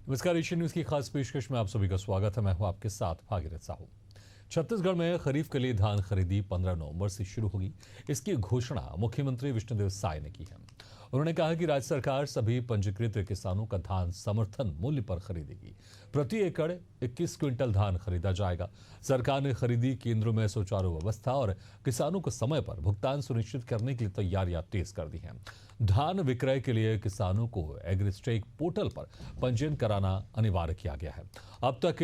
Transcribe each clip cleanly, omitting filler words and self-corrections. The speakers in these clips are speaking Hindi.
नमस्कार, एशियन न्यूज की खास पेशकश में आप सभी का स्वागत है। मैं हूं आपके साथ भागीरथ साहू। छत्तीसगढ़ में खरीफ के लिए धान खरीदी 15 नवंबर से शुरू होगी। इसकी घोषणा मुख्यमंत्री विष्णुदेव साय ने की है। उन्होंने कहा कि राज्य सरकार सभी पंजीकृत किसानों का धान समर्थन मूल्य पर खरीदेगी। प्रति एकड़ 21 क्विंटल धान खरीदा जाएगा। सरकार ने खरीदी केंद्रों में सुचारू व्यवस्था और किसानों को समय पर भुगतान सुनिश्चित करने के लिए तैयारियां तेज कर दी हैं। धान विक्रय के लिए किसानों को एग्रीस्टेक पोर्टल पर पंजीयन कराना अनिवार्य किया गया है। अब तक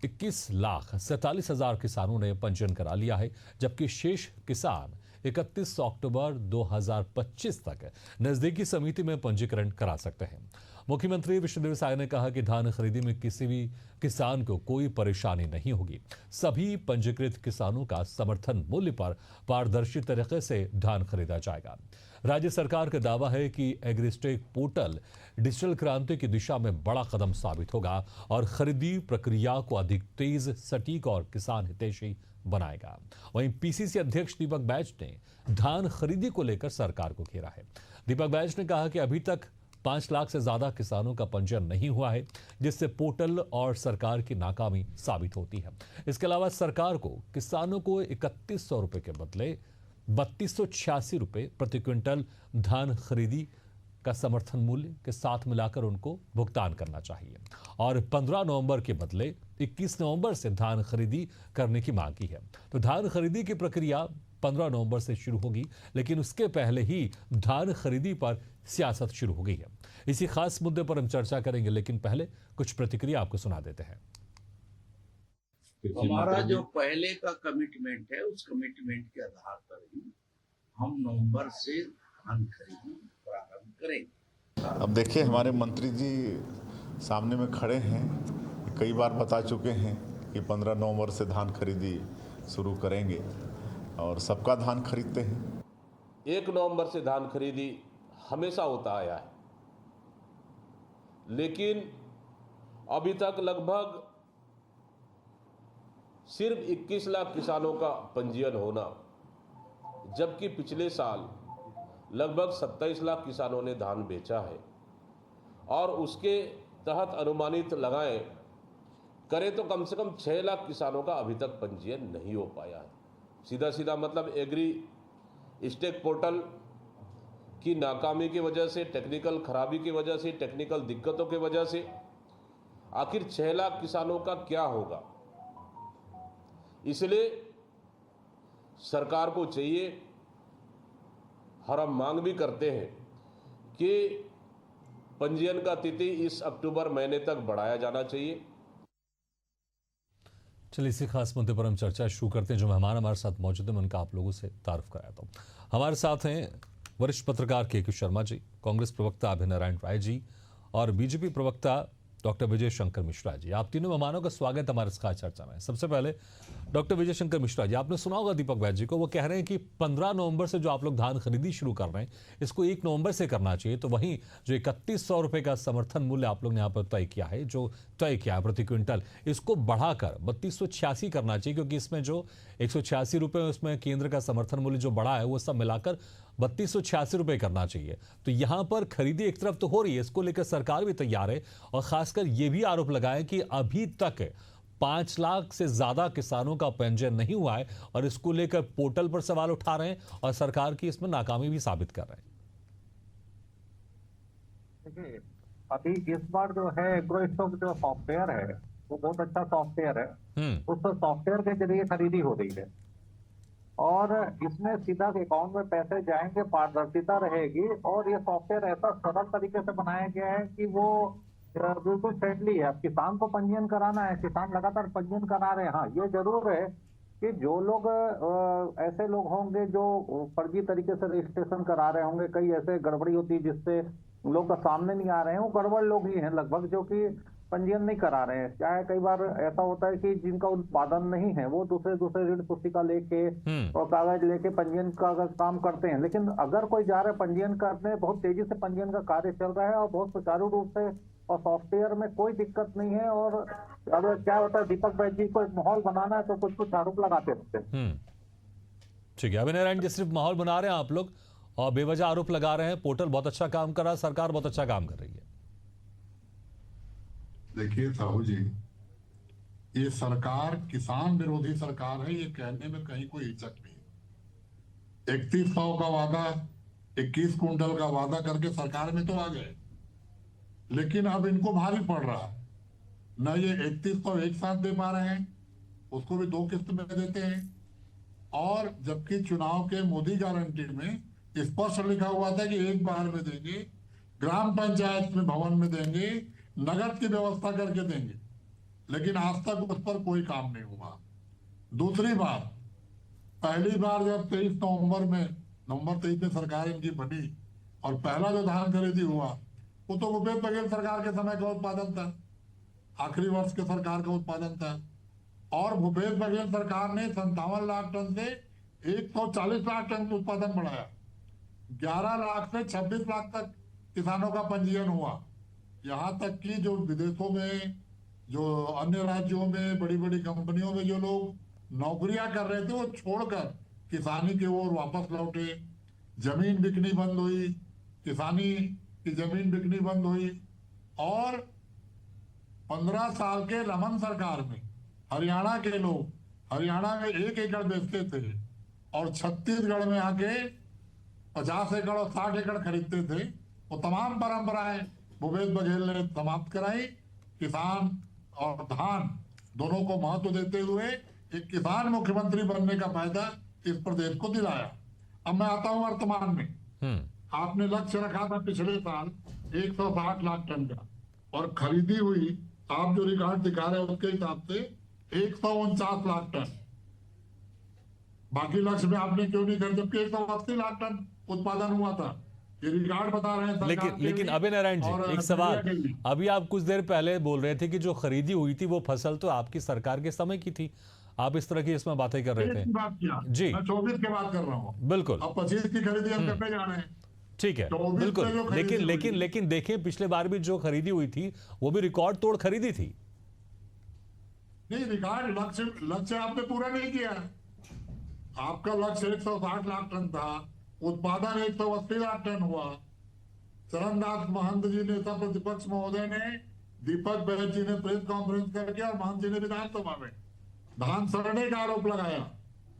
21,47,000 किसानों ने पंजीयन करा लिया है, जबकि शेष किसान 31 अक्टूबर 2025 तक नजदीकी समिति में पंजीकरण करा सकते हैं। मुख्यमंत्री विष्णुदेव साय ने कहा कि धान खरीदी में किसी भी किसान को कोई परेशानी नहीं होगी। सभी पंजीकृत किसानों का समर्थन मूल्य पर पारदर्शी तरीके से धान खरीदा जाएगा। राज्य सरकार का दावा है कि एग्रीस्टेक पोर्टल डिजिटल क्रांति की दिशा में बड़ा कदम साबित होगा और खरीदी प्रक्रिया को अधिक तेज, सटीक और किसान हितैषी बनाएगा। वहीं पीसीसी अध्यक्ष दीपक बैज ने धान खरीदी को लेकर सरकार को घेरा है। दीपक बैज ने कहा कि अभी तक 5 लाख से ज्यादा किसानों का पंजीयन नहीं हुआ है, जिससे पोर्टल और सरकार की नाकामी साबित होती है। इसके अलावा सरकार को किसानों को 3100 रुपए के बदले 3286 रुपए प्रति क्विंटल धान खरीदी का समर्थन मूल्य के साथ मिलाकर उनको भुगतान करना चाहिए और 15 नवंबर के बदले 21 नवंबर से धान खरीदी करने की मांग की है। तो धान खरीदी की प्रक्रिया 15 नवंबर से शुरू होगी, लेकिन उसके पहले ही धान खरीदी पर सियासत शुरू हो गई है। इसी खास मुद्दे पर हम चर्चा करेंगे, लेकिन पहले कुछ प्रतिक्रिया आपको सुना देते हैं। हमारा जो पहले का कमिटमेंट है, उस कमिटमेंट के आधार पर ही हम नवंबर से धान खरीदी प्रारंभ करेंगे। अब देखिए, हमारे मंत्री जी सामने में खड़े हैं, कई बार बता चुके हैं कि 15 नवंबर से धान खरीदी शुरू करेंगे और सबका धान खरीदते हैं। 1 नवंबर से धान खरीदी हमेशा होता आया है, लेकिन अभी तक लगभग सिर्फ 21 लाख किसानों का पंजीयन होना, जबकि पिछले साल लगभग 27 लाख किसानों ने धान बेचा है और उसके तहत अनुमानित लगाएं करें तो कम से कम 6 लाख किसानों का अभी तक पंजीयन नहीं हो पाया है। सीधा सीधा मतलब एग्री स्टेक पोर्टल की नाकामी की वजह से, टेक्निकल खराबी की वजह से, टेक्निकल दिक्कतों की वजह से आखिर 6 लाख किसानों का क्या होगा। इसलिए सरकार को चाहिए, और हम मांग भी करते हैं कि पंजीयन का तिथि इस अक्टूबर महीने तक बढ़ाया जाना चाहिए। चलिए, इसी खास मुद्दे पर हम चर्चा शुरू करते हैं। जो मेहमान हमारे साथ मौजूद हैं, मैं उनका आप लोगों से तारुफ कराता हूँ। हमारे साथ हैं वरिष्ठ पत्रकार के शर्मा जी, कांग्रेस प्रवक्ता अभय नारायण राय जी और बीजेपी प्रवक्ता डॉक्टर विजय शंकर मिश्रा जी। आप तीनों मेहमानों का स्वागत हमारे इस खास चर्चा में। सबसे पहले डॉक्टर विजय शंकर मिश्रा जी, आपने सुना होगा दीपक बैज जी को, वो कह रहे हैं कि 15 नवंबर से जो आप लोग धान खरीदी शुरू कर रहे हैं, इसको 1 नवंबर से करना चाहिए। तो वहीं जो 3100 रुपए का समर्थन मूल्य आप लोग ने यहाँ पर तय किया है, जो तय किया है प्रति क्विंटल, इसको बढ़ाकर 3286 करना चाहिए, क्योंकि इसमें जो 186 रुपए उसमें केंद्र का समर्थन मूल्य जो बढ़ा है, वो सब मिलाकर 3286 रुपए करना चाहिए। तो यहां पर खरीदी एक तरफ तो हो रही है, इसको लेकर सरकार भी तैयार है और खासकर यह भी आरोप लगाए कि अभी तक 5 लाख से ज्यादा किसानों का पंजीयन नहीं हुआ है और इसको लेकर पोर्टल पर सवाल उठा रहे हैं और सरकार की इसमें नाकामी भी साबित कर रहे हैं। देखिए, अभी इस बार जो है एग्रोस्टॉक जो सॉफ्टवेयर है, वो बहुत अच्छा सॉफ्टवेयर है। उस सॉफ्टवेयर के जरिए खरीदी हो रही है और इसमें सीधा अकाउंट में पैसे जाएंगे, पारदर्शिता रहेगी और ये सॉफ्टवेयर ऐसा सरल तरीके से बनाया गया है कि वो बिल्कुल फ्रेंडली है। अब किसान को पंजीयन कराना है, किसान लगातार पंजीयन करा रहे हैं। हाँ, ये जरूर है कि जो लोग ऐसे लोग होंगे जो फर्जी तरीके से रजिस्ट्रेशन करा रहे होंगे, कई ऐसे गड़बड़ी होती है जिससे लोग का सामने नहीं आ रहे हैं, वो गड़बड़ लोग ही हैं लगभग, जो कि पंजीयन नहीं करा रहे हैं। चाहे कई बार ऐसा होता है कि जिनका उत्पादन नहीं है वो दूसरे ऋण पुस्तिका लेके और कागज लेके पंजीयन का काम करते हैं। लेकिन अगर कोई जा रहा है पंजीयन करने, बहुत तेजी से पंजीयन का कार्य चल रहा है और बहुत सुचारू रूप से, और सॉफ्टवेयर में कोई दिक्कत नहीं है। और अगर क्या होता है, दीपक भाई जी को एक माहौल बनाना है तो कुछ आरोप लगाते रहते हैं। ठीक है, अभय नारायण जी, सिर्फ माहौल बना रहे हैं आप लोग और बेवजह आरोप लगा रहे हैं। पोर्टल बहुत अच्छा काम कर रहा है, सरकार बहुत अच्छा काम कर रही है। देखिए साहू जी, ये सरकार किसान विरोधी सरकार है, ये कहने में कहीं कोई हिचक नहीं। 3100 का वादा, 21 कुंटल का वादा करके सरकार में तो आ गए, लेकिन अब इनको भारी पड़ रहा है। न ये 3100 एक साथ दे पा रहे हैं, उसको भी 2 किस्त में देते हैं। और जबकि चुनाव के मोदी गारंटी में स्पष्ट लिखा हुआ था कि एक बार में देंगे, ग्राम पंचायत में भवन में देंगे, नगद की व्यवस्था करके देंगे, लेकिन आज तक उस पर कोई काम नहीं हुआ। दूसरी बात, पहली बार जब नवंबर 23 में सरकार इनकी बनी और पहला जो धान खरीदी हुआ वो तो भूपेश बघेल सरकार के समय का उत्पादन था, आखिरी वर्ष के सरकार का उत्पादन था। और भूपेश बघेल सरकार ने 57 लाख टन से 140 लाख टन उत्पादन बढ़ाया। 11 लाख से 26 लाख तक किसानों का पंजीयन हुआ। यहाँ तक कि जो विदेशों में, जो अन्य राज्यों में, बड़ी बड़ी कंपनियों में जो लोग नौकरियां कर रहे थे वो छोड़कर किसानी की ओर वापस लौटे। जमीन बिकनी बंद हुई, किसानी की जमीन बिकनी बंद हुई। और 15 साल के रमन सरकार में हरियाणा के लोग हरियाणा में 1 एकड़ बेचते थे और छत्तीसगढ़ में आके 50 एकड़ और 60 एकड़ खरीदते थे। वो तमाम परंपराएं भूपेश बघेल ने समाप्त कराई। किसान और धान दोनों को महत्व देते हुए एक किसान मुख्यमंत्री बनने का फायदा इस प्रदेश को दिलाया। अब मैं आता हूं वर्तमान में। आपने लक्ष्य रखा था पिछले साल 160 लाख टन का, और खरीदी हुई, आप जो रिकॉर्ड दिखा रहे हैं उसके हिसाब से 149 लाख टन। बाकी लक्ष्य में आपने क्यों नहीं कर, जबकि 180 लाख टन उत्पादन हुआ था। ये रिकॉर्ड बता रहे हैं लेकिन अभय नारायण जी, एक सवाल, अभी आप कुछ देर पहले बोल रहे थे कि जो खरीदी हुई थी वो फसल तो आपकी सरकार के समय की थी। आप इस तरह की इसमें बातें कर रहे थे। बात किया जी, मैं 24 की बात कर रहा हूँ। बिल्कुल। अब 25 की खरीदी हम करने जा रहे हैं। ठीक है, बिल्कुल। लेकिन देखें, पिछले बार भी जो खरीदी हुई थी वो भी रिकॉर्ड तोड़ खरीदी थी। नहीं, रिकॉर्ड लक्ष्य आपने पूरा नहीं किया। आपका लक्ष्य 160 लाख टन था, उत्पादन 180 लाख टन हुआ। चरणदास महंत जी ने, सब प्रतिपक्ष महोदय ने, दीपक बैज जी ने प्रेस कॉन्फ्रेंस करके, और महंत जी ने विधानसभा में धान सड़ने का आरोप लगाया,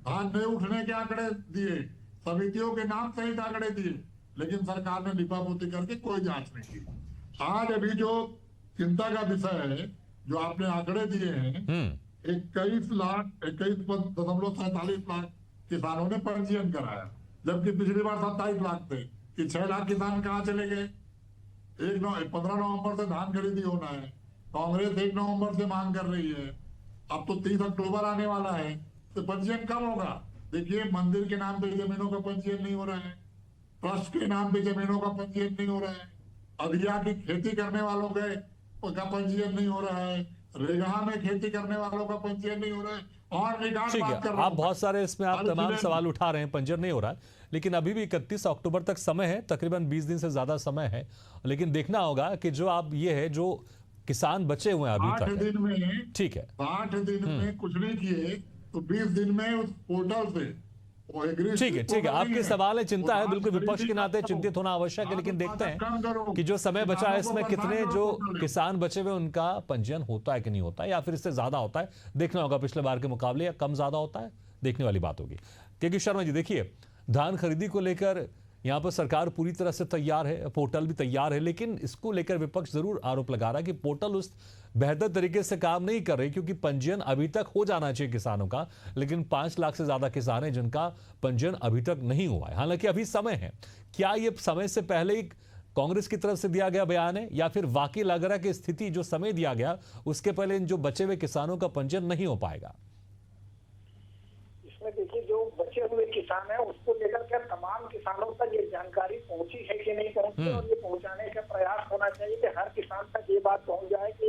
धान नहीं उठने के आंकड़े दिए, समितियों के नाम सहित आंकड़े दिए, लेकिन सरकार ने लिपापोती करके कोई जांच नहीं की। आज अभी जो चिंता का विषय है, जो आपने आंकड़े दिए हैं, 21.47 लाख किसानों ने पंजीयन कराया, जबकि पिछली बार 27 लाख थे। कि 6 लाख किसान कहाँ चले गए? 15 नवंबर से धान खरीदी होना है, कांग्रेस 1 नवंबर से मांग कर रही है, अब तो 30 अक्टूबर आने वाला है, तो पंजीयन कब होगा? देखिए, मंदिर के नाम पे जमीनों का पंजीयन नहीं हो रहा है, ट्रस्ट के नाम पे जमीनों का पंजीयन नहीं हो रहा है, अधिया की खेती करने वालों का पंजीयन नहीं हो रहा है, रेगहा में खेती करने वालों का पंजीयन नहीं हो रहा है। और ठीक है, आप बहुत सारे इसमें आप तमाम सवाल उठा रहे हैं, पंजीयन नहीं हो रहा है, लेकिन अभी भी 31 अक्टूबर तक समय है, तकरीबन 20 दिन से ज्यादा समय है। लेकिन देखना होगा कि जो आप ये है, जो किसान बचे हुए हैं अभी तक, 8 दिन में, ठीक है, 8 दिन में कुछ नहीं किए तो 20 दिन में उस पोर्टल से ठीक है, आपके सवाल है, चिंता है, बिल्कुल विपक्ष के नाते चिंतित होना आवश्यक है। लेकिन देखते हैं कि जो समय बचा है इसमें कितने जो किसान बचे हुए उनका पंजीयन होता है कि नहीं होता है, या फिर इससे ज्यादा होता है। देखना होगा पिछले बार के मुकाबले, या कम ज्यादा होता है, देखने वाली बात होगी। क्योंकि शर्मा जी, देखिए, धान खरीदी को लेकर यहाँ पर सरकार पूरी तरह से तैयार है, पोर्टल भी तैयार है, लेकिन इसको लेकर विपक्ष जरूर आरोप लगा रहा है कि पोर्टल उस बेहतर तरीके से काम नहीं कर रही, क्योंकि पंजीयन अभी तक हो जाना चाहिए किसानों का, लेकिन 5 लाख से ज्यादा किसान हैं जिनका पंजीयन अभी तक नहीं हुआ है। हालांकि अभी समय है। क्या ये समय से पहले ही कांग्रेस की तरफ से दिया गया बयान है, या फिर वाकई लग रहा है कि स्थिति जो समय दिया गया उसके पहले इन जो बचे हुए किसानों का पंजीयन नहीं हो पाएगा? देखिए, जो बचे हुए किसान है उसको लेकर के तमाम किसानों तक ये जानकारी पहुंची है कि नहीं पहुंची, और ये पहुंचाने का प्रयास होना चाहिए कि हर किसान तक ये बात पहुंच जाए कि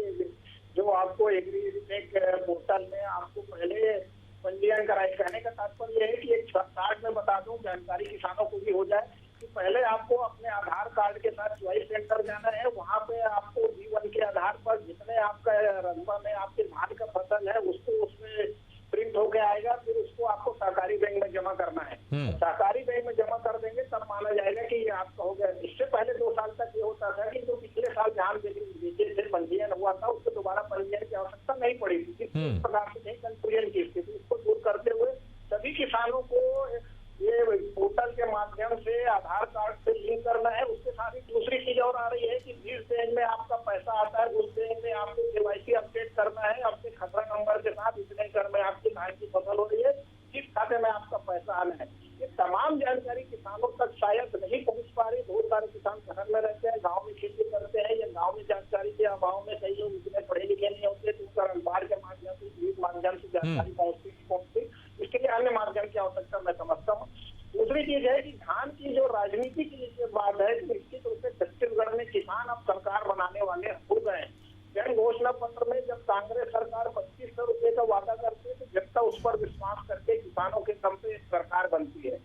जो आपको एग्रीटेक पोर्टल में आपको पहले पंजीयन कराए। कहने का तात्पर्य है कि एक शॉर्ट में बता दूं, जानकारी किसानों को भी हो जाए कि पहले आपको अपने आधार कार्ड के साथ चॉइस सेंटर जाना है, वहाँ पे आपको जीवन के आधार पर जितने आपका रकबा में आपके धान का फसल है उसको उसमें प्रिंट होके आएगा, फिर उसको आपको सहकारी बैंक में जमा करना है। सहकारी बैंक में जमा कर देंगे तब माना जाएगा कि ये आपका हो गया। इससे पहले 2 साल तक ये होता था कि जो पिछले साल धान बेचे थे, पंजीयन हुआ था, उसको दोबारा पंजीयन की आवश्यकता नहीं पड़ी थी। किसी प्रकार से नहीं कंफ्यूजन की स्थिति, इसको दूर करते हुए सभी किसानों को ये पोर्टल के माध्यम से आधार कार्ड से लिंक करना है। उसके साथ ही दूसरी चीज और आ रही है कि जिस बैंक में आपका पैसा आता है उस बैंक में आपको KYC अपडेट करना है अपने खतरा नंबर के साथ। इतने घर में आपकी धान की फसल हो रही है, किस खाते में आपका पैसा आना है, ये तमाम जानकारी किसानों तक शायद नहीं पहुंच पा रही। बहुत सारे किसान शहर में रहते हैं, गाँव में खेती करते हैं, या गाँव में जानकारी के अभाव में कई लोग इतने पढ़े लिखे नहीं होते, तो उसका अखबार के माध्यम से जानकारी पहुंचती। इसके लिए अन्य माध्यम की आवश्यकता मैं समझता हूँ। दूसरी चीज है कि धान की जो राजनीति की जो बात है, निश्चित रूप से छत्तीसगढ़ में किसान अब सरकार बनाने वाले हो गए हैं। जन घोषणा पत्र में जब कांग्रेस सरकार 2500 रुपए का वादा करती है, तो जनता उस पर विश्वास करके किसानों के दम पे सरकार बनती है।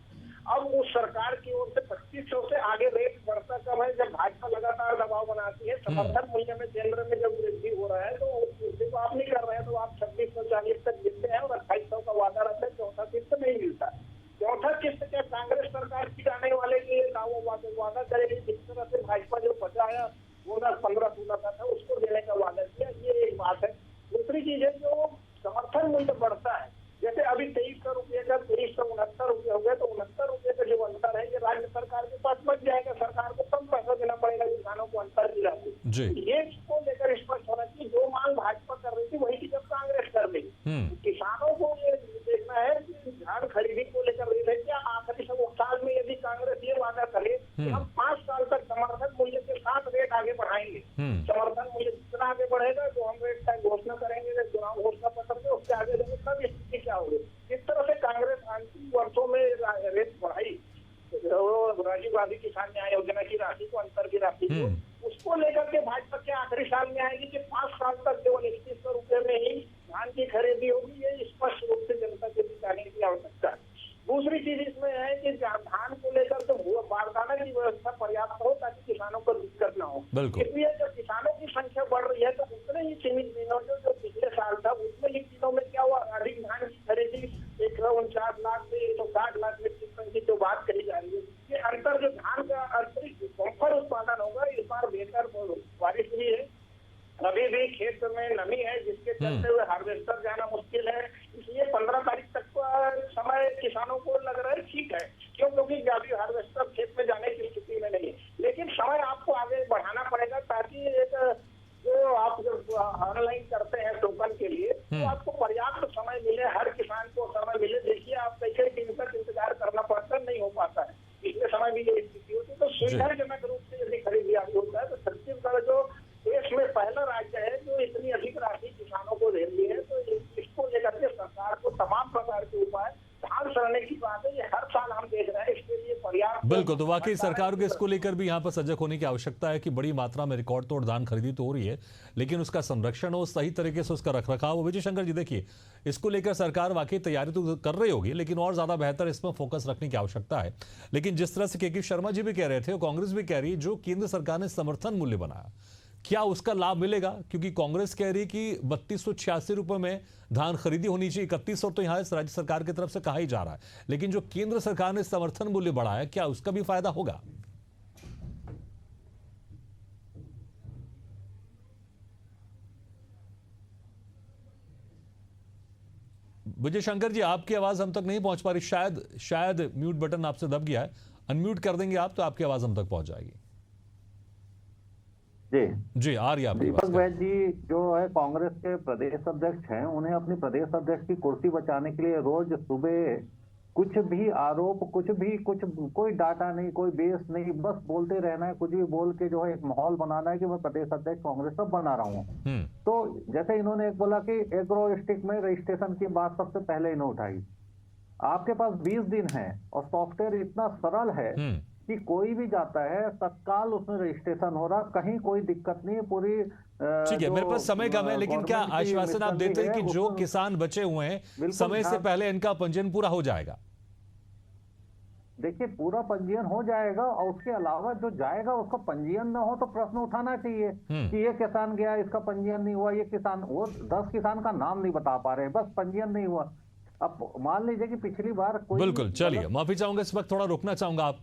अब उस सरकार की ओर से 2500 से आगे रेट बढ़ता कम है। जब भाजपा लगातार दबाव बनाती है, समर्थन मूल्य में केंद्र में जब वृद्धि हो रहा है, तो उस वृद्धि को आप नहीं कर रहे हैं, तो आप 2640 तक गिरते हैं और 2800 का वादा रखते हैं, चौथा किस्त नहीं मिलता। चौथा किस्त क्या कांग्रेस सरकार टिकाने वाले की वादा करेगी? जिस तरह से भाजपा जो बचाया बोनस 15-16 का था, उसको देने का वादा किया, ये एक बात है। दूसरी चीज है जो समर्थन मूल्य बढ़ता है, जैसे अभी 2300 रुपये का 2369 रुपये हो गए, तो 69 रुपये का जो अंतर है ये राज्य सरकार के पास बच जाएगा। सरकार को कम पैसा देना पड़ेगा किसानों को अंतर की राशि। ये इसको लेकर स्पष्ट होना चाहिए। जो मांग भाजपा कर रही थी वही चीज अब कांग्रेस कर रही। किसानों को ये देखना है कि धान खरीदी को लेकर रही है क्या आखिरी साल में यदि कांग्रेस ये वादा करे कि हम 5 साल तक समर्थन मूल्य के साथ रेट आगे बढ़ाएंगे, समर्थन मूल्य जितना आगे बढ़ेगा तो हम रेट का घोषणा करेंगे चुनाव घोषणा पत्र में, उसके आगे देंगे, तब स्थिति क्या होगी। इस तरह से कांग्रेस अंतिम वर्षों में रेट बढ़ाई, राजीव गांधी किसान न्याय योजना की राशि को, अंतर की राशि को, उसको लेकर के भाजपा के आखिरी साल में आएगी कि 5 साल तक केवल 2100 रुपये में ही धान की खरीदी होगी। ये स्पष्ट रूप से जनता के बीच आने की आवश्यकता है। दूसरी चीज इसमें है कि धान को लेकर तो बारदाना की व्यवस्था पर्याप्त हो ताकि किसानों को दिक्कत न हो। इसलिए जब किसानों की संख्या बढ़ रही है तो उतने ही सीमित दिनों में जो पिछले साल था उसमें ही दिनों में क्या हुआ, अधिक धान की खरीदी 149 लाख से 160 लाख मीट्रिक टन की जो बात कही जा रही है, ये अंतर जो धान का अतिरिक्त बम्पर उत्पादन होगा, इस बार बेहतर बारिश हुई है, अभी भी खेत में नमी है जिसके चलते हुए हार्वेस्टर जाना मुश्किल है। इसलिए 15 तारीख तक का समय किसानों को लग रहा है ठीक है, क्योंकि अभी हार्वेस्टर खेत में जाने की स्थिति में नहीं है। लेकिन समय आपको आगे बढ़ाना पड़ेगा ताकि एक जो आप जब ऑनलाइन करते हैं टोकन के लिए, तो आपको पर्याप्त समय मिले, हर किसान को समय मिले। देखिए आप कई दिन तक इंतजार करना पड़ता है, नहीं हो पाता है, पिछले समय भी ये स्थिति होती है। तो सुविधाजनक रूप से यदि खरीदी आगे होता है तो छत्तीसगढ़ जो देश में पहला राज्य है जो इतनी अधिक राशि किसानों को दे रही है, तो इसको लेकर के सरकार को तमाम प्रकार के उपाय धान सरने की बात है, ये हर साल हम देख रहे हैं, इसके लिए पर्याप्त। बिल्कुल, तो वाकई सरकार को इसको लेकर भी यहाँ पर सजग होने की आवश्यकता है कि बड़ी मात्रा में रिकॉर्ड तोड़ धान खरीदी तो हो रही है, लेकिन उसका संरक्षण हो, सही तरीके से उसका रखरखाव हो। विजय शंकर जी, देखिए इसको लेकर सरकार वाकई तैयारी तो कर रही होगी, लेकिन और ज्यादा बेहतर इसमें फोकस रखने की आवश्यकता है। लेकिन जिस तरह से के शर्मा जी भी कह रहे थे और कांग्रेस भी कह रही है, जो केंद्र सरकार ने समर्थन मूल्य बनाया, क्या उसका लाभ मिलेगा? क्योंकि कांग्रेस कह रही कि 3286 रुपए में धान खरीदी होनी चाहिए, 3100 तो यहां राज्य सरकार की तरफ से कहा ही जा रहा है, लेकिन जो केंद्र सरकार ने समर्थन मूल्य बढ़ाया, क्या उसका भी फायदा होगा? विजय शंकर जी, आपकी आवाज हम तक नहीं पहुंच पा रही, शायद म्यूट बटन आपसे दब गया है, अनम्यूट कर देंगे आप तो आपकी आवाज हम तक पहुंच जाएगी। जी आ रही है आपकी दीपक वैद जी जो है कांग्रेस के प्रदेश अध्यक्ष हैं, उन्हें अपनी प्रदेश अध्यक्ष की कुर्सी बचाने के लिए रोज सुबह कुछ भी आरोप, कोई डाटा नहीं, कोई बेस नहीं, बस बोलते रहना है, कुछ भी बोल के जो है एक माहौल बनाना है कि मैं प्रदेश अध्यक्ष कांग्रेस का बना रहा हूँ। तो जैसे इन्होंने एक बोला कि एग्रो स्टिक में रजिस्ट्रेशन की बात सबसे पहले इन्होंने उठाई। आपके पास 20 दिन है और सॉफ्टवेयर इतना सरल है कि कोई भी जाता है, तत्काल उसमें रजिस्ट्रेशन हो रहा, कहीं कोई दिक्कत नहीं है। पूरी ठीक है, मेरे पास समय कम है, लेकिन क्या आश्वासन आप देते हैं कि जो किसान बचे हुए हैं समय से पहले इनका पंजीयन पूरा हो जाएगा? देखिए पूरा पंजीयन हो जाएगा और उसके अलावा जो जाएगा उसका पंजीयन ना हो तो प्रश्न उठाना चाहिए कि ये किसान गया, इसका पंजीयन नहीं हुआ, ये किसान, वो 10 किसान का नाम नहीं बता पा रहे, बस पंजीयन नहीं हुआ। अब मान लीजिए कि पिछली बार कोई, बिल्कुल, चलिए माफी चाहूंगा, इस वक्त थोड़ा रुकना चाहूंगा आपको।